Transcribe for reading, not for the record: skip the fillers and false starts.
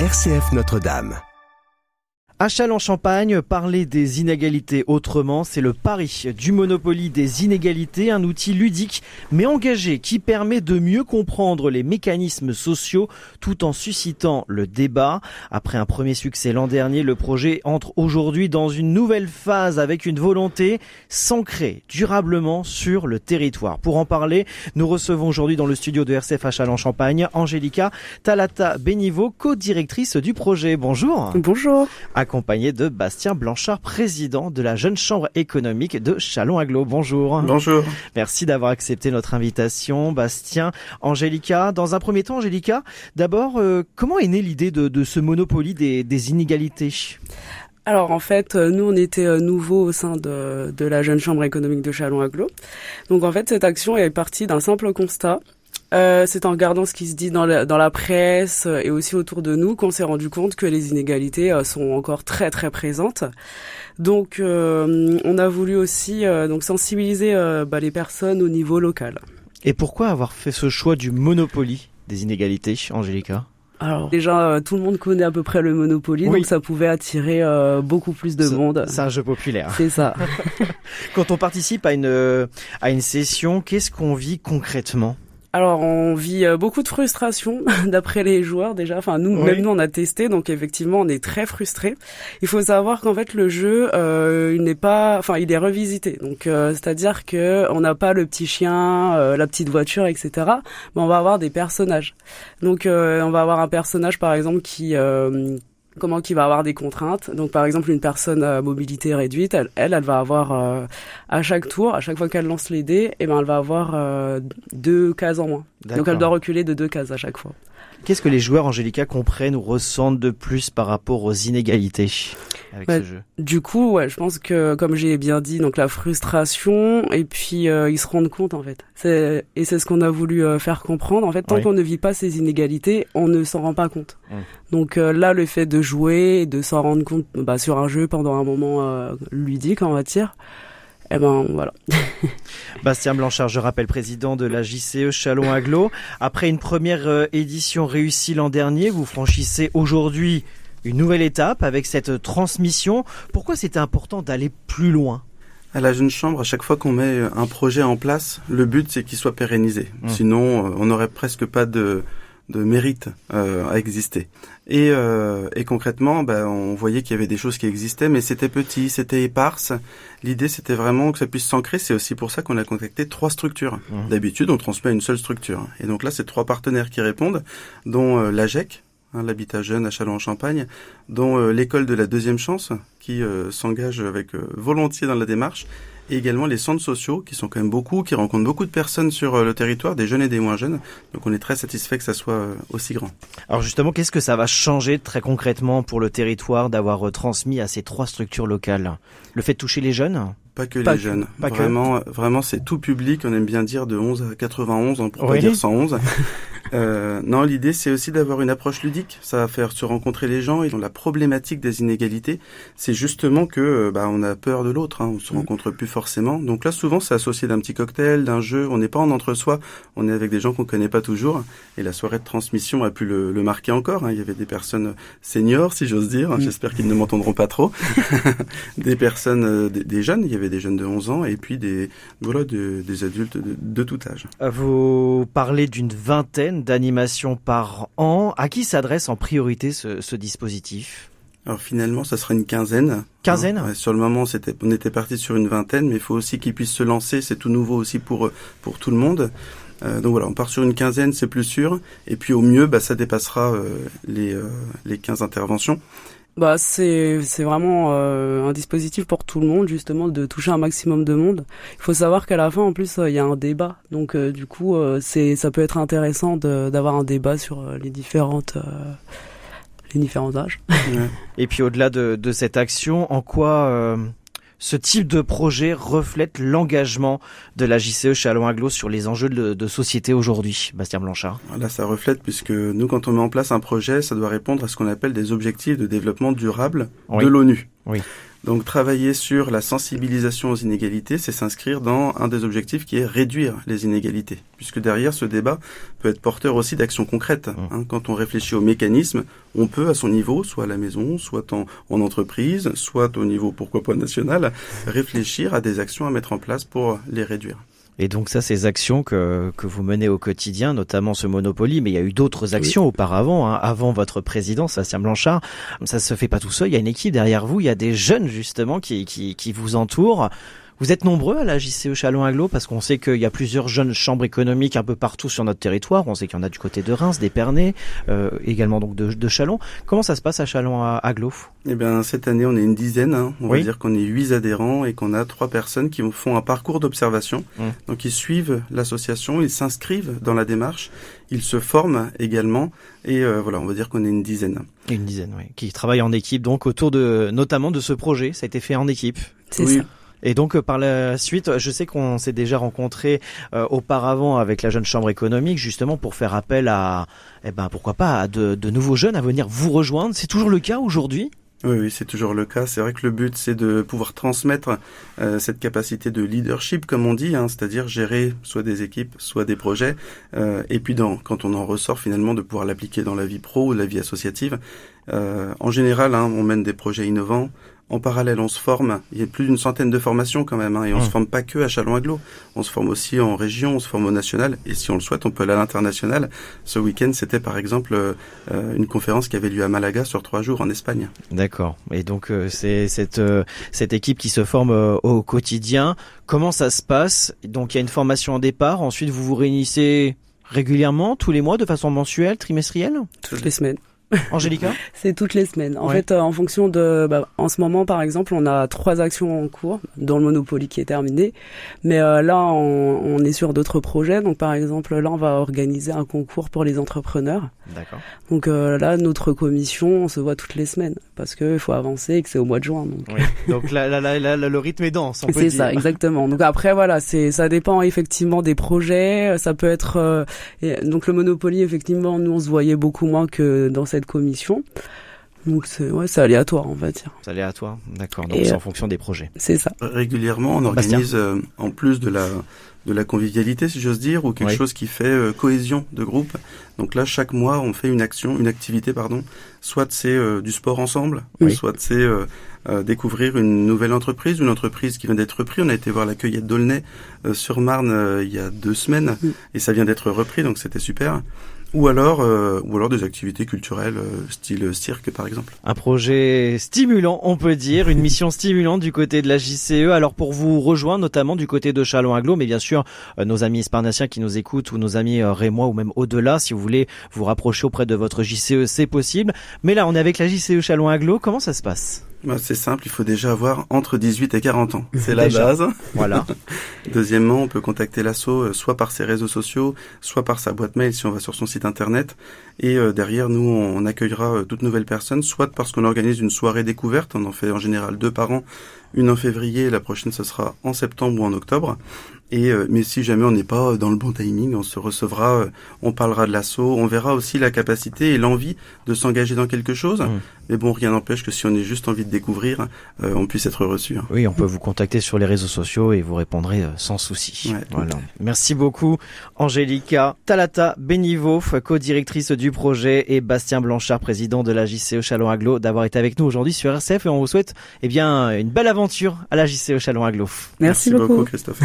RCF Notre-Dame. À Châlons-Champagne, parler des inégalités autrement, c'est le pari du Monopoly des inégalités, un outil ludique mais engagé qui permet de mieux comprendre les mécanismes sociaux tout en suscitant le débat. Après un premier succès l'an dernier, le projet entre aujourd'hui dans une nouvelle phase avec une volonté s'ancrer durablement sur le territoire. Pour en parler, nous recevons aujourd'hui dans le studio de RCF à Châlons-Champagne Angélica Talata-Béniveau, co-directrice du projet. Bonjour. Bonjour. Accompagné de Bastien Blanchard, président de la Jeune Chambre économique de Châlons-Aglo. Bonjour. Bonjour. Merci d'avoir accepté notre invitation, Bastien. Angélica, dans un premier temps, Angélica, d'abord, comment est née l'idée de ce Monopoly des inégalités ? Alors en fait, nous on était nouveaux au sein de la Jeune Chambre économique de Châlons-Aglo. Donc en fait, cette action est partie d'un simple constat. C'est en regardant ce qui se dit dans la presse et aussi autour de nous qu'on s'est rendu compte que les inégalités sont encore très très présentes. Donc on a voulu aussi donc sensibiliser les personnes au niveau local. Et pourquoi avoir fait ce choix du Monopoly des inégalités, Angélica ? Alors déjà, tout le monde connaît à peu près le Monopoly, oui. Donc ça pouvait attirer beaucoup plus de monde. C'est un jeu populaire. C'est ça. Quand on participe à une session, qu'est-ce qu'on vit concrètement ? Alors on vit beaucoup de frustration d'après les joueurs déjà. Enfin nous, oui. Même nous on a testé, donc effectivement on est très frustrés. Il faut savoir qu'en fait le jeu il est revisité. Donc c'est-à-dire que on n'a pas le petit chien, la petite voiture, etc. Mais on va avoir des personnages. Donc on va avoir un personnage par exemple qui va avoir des contraintes. Donc par exemple une personne à mobilité réduite, elle va avoir à chaque tour, à chaque fois qu'elle lance les dés, elle va avoir 2 cases en moins. D'accord. Donc elle doit reculer de 2 cases à chaque fois. Qu'est-ce que les joueurs, Angélica, comprennent ou ressentent de plus par rapport aux inégalités avec ce jeu ? Du coup, je pense que, comme j'ai bien dit, donc la frustration, et puis ils se rendent compte en fait. C'est ce qu'on a voulu faire comprendre. En fait, tant qu'on ne vit pas ces inégalités, on ne s'en rend pas compte. Donc là, le fait de jouer et de s'en rendre compte sur un jeu pendant un moment ludique, on va dire, voilà. Bastien Blanchard, je rappelle, président de la JCE Châlons-Aglo. Après une première édition réussie l'an dernier, vous franchissez aujourd'hui une nouvelle étape avec cette transmission. Pourquoi c'était important d'aller plus loin ? À la Jeune Chambre, à chaque fois qu'on met un projet en place, le but c'est qu'il soit pérennisé. Sinon, on n'aurait presque pas de mérite à exister. Et concrètement, on voyait qu'il y avait des choses qui existaient, mais c'était petit, c'était éparse. L'idée, c'était vraiment que ça puisse s'ancrer. C'est aussi pour ça qu'on a contacté 3 structures. D'habitude, on transmet une seule structure. Et donc là, c'est 3 partenaires qui répondent, dont l'AGEC, l'habitat jeune à Châlons-en-Champagne, dont l'école de la deuxième chance, qui s'engage avec volontiers dans la démarche, et également les centres sociaux, qui sont quand même beaucoup, qui rencontrent beaucoup de personnes sur le territoire, des jeunes et des moins jeunes. Donc on est très satisfait que ça soit aussi grand. Alors justement, qu'est-ce que ça va changer très concrètement pour le territoire d'avoir transmis à ces 3 structures locales ? Le fait de toucher les jeunes ? Pas que les jeunes. Vraiment, c'est tout public. On aime bien dire de 11 à 91, on pourrait dire 111. Non, l'idée, c'est aussi d'avoir une approche ludique. Ça va faire se rencontrer les gens. Et la problématique des inégalités, c'est justement que on a peur de l'autre. On se rencontre plus forcément. Donc là, souvent, c'est associé d'un petit cocktail, d'un jeu. On n'est pas en entre-soi. On est avec des gens qu'on connaît pas toujours. Et la soirée de transmission a pu le marquer encore. Il y avait des personnes seniors, si j'ose dire. J'espère qu'ils ne m'entendront pas trop. Des personnes, des jeunes. Il y avait des jeunes de 11 ans et puis des adultes de tout âge. Vous parlez d'une vingtaine d'animations par an. À qui s'adresse en priorité ce dispositif ? Alors finalement, ça sera une quinzaine. Quinzaine ? Sur le moment, on était parti sur une vingtaine, mais il faut aussi qu'ils puissent se lancer. C'est tout nouveau aussi pour tout le monde. Donc voilà, on part sur une quinzaine, c'est plus sûr. Et puis au mieux, ça dépassera les 15 interventions. C'est vraiment un dispositif pour tout le monde, justement, de toucher un maximum de monde. Il faut savoir qu'à la fin, en plus, il y a un débat. Donc, du coup, ça peut être intéressant d'avoir un débat sur les différents âges. Et puis, au-delà de cette action, en quoi ce type de projet reflète l'engagement de la JCE Châlons-Aglo sur les enjeux de société aujourd'hui, Bastien Blanchard? Là, ça reflète puisque nous, quand on met en place un projet, ça doit répondre à ce qu'on appelle des objectifs de développement durable de l'ONU. Oui. Donc travailler sur la sensibilisation aux inégalités, c'est s'inscrire dans un des objectifs qui est réduire les inégalités. Puisque derrière ce débat peut être porteur aussi d'actions concrètes. Quand on réfléchit aux mécanismes, on peut à son niveau, soit à la maison, soit en entreprise, soit au niveau pourquoi pas national, réfléchir à des actions à mettre en place pour les réduire. Et donc ça, ces actions que vous menez au quotidien, notamment ce Monopoly, mais il y a eu d'autres actions auparavant, avant votre présidence, Bastien Blanchard. Ça se fait pas tout seul, il y a une équipe derrière vous, il y a des jeunes justement qui vous entourent. Vous êtes nombreux à la JCE Châlons-Agglo parce qu'on sait qu'il y a plusieurs jeunes chambres économiques un peu partout sur notre territoire. On sait qu'il y en a du côté de Reims, d'Épernay, également donc de Châlons. Comment ça se passe à Châlons-Agglo ? Eh bien, cette année, on est une dizaine. On va dire qu'on est 8 adhérents et qu'on a 3 personnes qui font un parcours d'observation. Donc, ils suivent l'association, ils s'inscrivent dans la démarche, ils se forment également. Et voilà, on va dire qu'on est une dizaine. Une dizaine, oui. Qui travaillent en équipe, donc autour notamment de ce projet. Ça a été fait en équipe. C'est ça. Et donc par la suite, je sais qu'on s'est déjà rencontré auparavant avec la Jeune Chambre économique, justement pour faire appel à, pourquoi pas, à de nouveaux jeunes à venir vous rejoindre. C'est toujours le cas aujourd'hui ? Oui, c'est toujours le cas. C'est vrai que le but, c'est de pouvoir transmettre cette capacité de leadership, comme on dit, c'est-à-dire gérer soit des équipes, soit des projets, et puis quand on en ressort finalement, de pouvoir l'appliquer dans la vie pro ou la vie associative. En général, on mène des projets innovants. En parallèle, on se forme. Il y a plus d'une centaine de formations quand même, et on se forme pas que à Châlons-Agglo. On se forme aussi en région, on se forme au national, et si on le souhaite, on peut aller à l'international. Ce week-end, c'était par exemple une conférence qui avait lieu à Malaga sur 3 jours en Espagne. D'accord. Et donc c'est cette équipe qui se forme au quotidien. Comment ça se passe ? Donc il y a une formation au départ. Ensuite, vous vous réunissez régulièrement, tous les mois, de façon mensuelle, trimestrielle ? Toutes les semaines. Angélica ? C'est toutes les semaines. En fait, en fonction de, en ce moment, par exemple, on a 3 actions en cours, dont le Monopoly qui est terminé. Mais là, on est sur d'autres projets. Donc, par exemple, là, on va organiser un concours pour les entrepreneurs. D'accord. Donc là, notre commission, on se voit toutes les semaines parce que il faut avancer et que c'est au mois de juin. Donc, donc là, le rythme est dense, on peut dire. C'est ça, exactement. Donc après, voilà, ça dépend effectivement des projets. Ça peut être donc le Monopoly, effectivement, nous on se voyait beaucoup moins que dans cette commission. Donc c'est aléatoire, on va dire. C'est aléatoire, d'accord. Donc c'est en fonction des projets. C'est ça. Régulièrement, on organise en plus de la convivialité, si j'ose dire, ou quelque chose qui fait cohésion de groupe. Donc là, chaque mois, on fait une activité, soit c'est du sport ensemble, soit c'est découvrir une nouvelle entreprise, une entreprise qui vient d'être reprise. On a été voir la cueillette d'Aulnay sur Marne il y a 2 semaines, et ça vient d'être repris, donc c'était super. Ou alors des activités culturelles, style cirque par exemple. Un projet stimulant, on peut dire, une mission stimulante du côté de la JCE. Alors pour vous rejoindre, notamment du côté de Châlons-Agglo, mais bien sûr nos amis esparnaciens qui nous écoutent ou nos amis rémois ou même au-delà, si vous voulez vous rapprocher auprès de votre JCE, c'est possible. Mais là, on est avec la JCE Châlons-Agglo. Comment ça se passe ? C'est simple, il faut déjà avoir entre 18 et 40 ans. C'est la base. Voilà. Deuxièmement, on peut contacter l'asso soit par ses réseaux sociaux, soit par sa boîte mail si on va sur son site internet. Et derrière, nous, on accueillera toute nouvelle personne, soit parce qu'on organise une soirée découverte. On en fait en général 2 par an. Une en février, la prochaine ce sera en septembre ou en octobre. Mais si jamais on n'est pas dans le bon timing, on se recevra, on parlera de l'asso, on verra aussi la capacité et l'envie de s'engager dans quelque chose. Mais bon, rien n'empêche que si on a juste envie de découvrir, on puisse être reçu. Oui, on peut vous contacter sur les réseaux sociaux et vous répondrez sans souci. Voilà. Merci beaucoup, Angélica Talata Béniveau, co-directrice du projet, et Bastien Blanchard, président de la JCE Châlons-Agglo, d'avoir été avec nous aujourd'hui sur RCF, et on vous souhaite une belle aventure à la JCE Châlons-Agglo. Merci beaucoup, Christophe.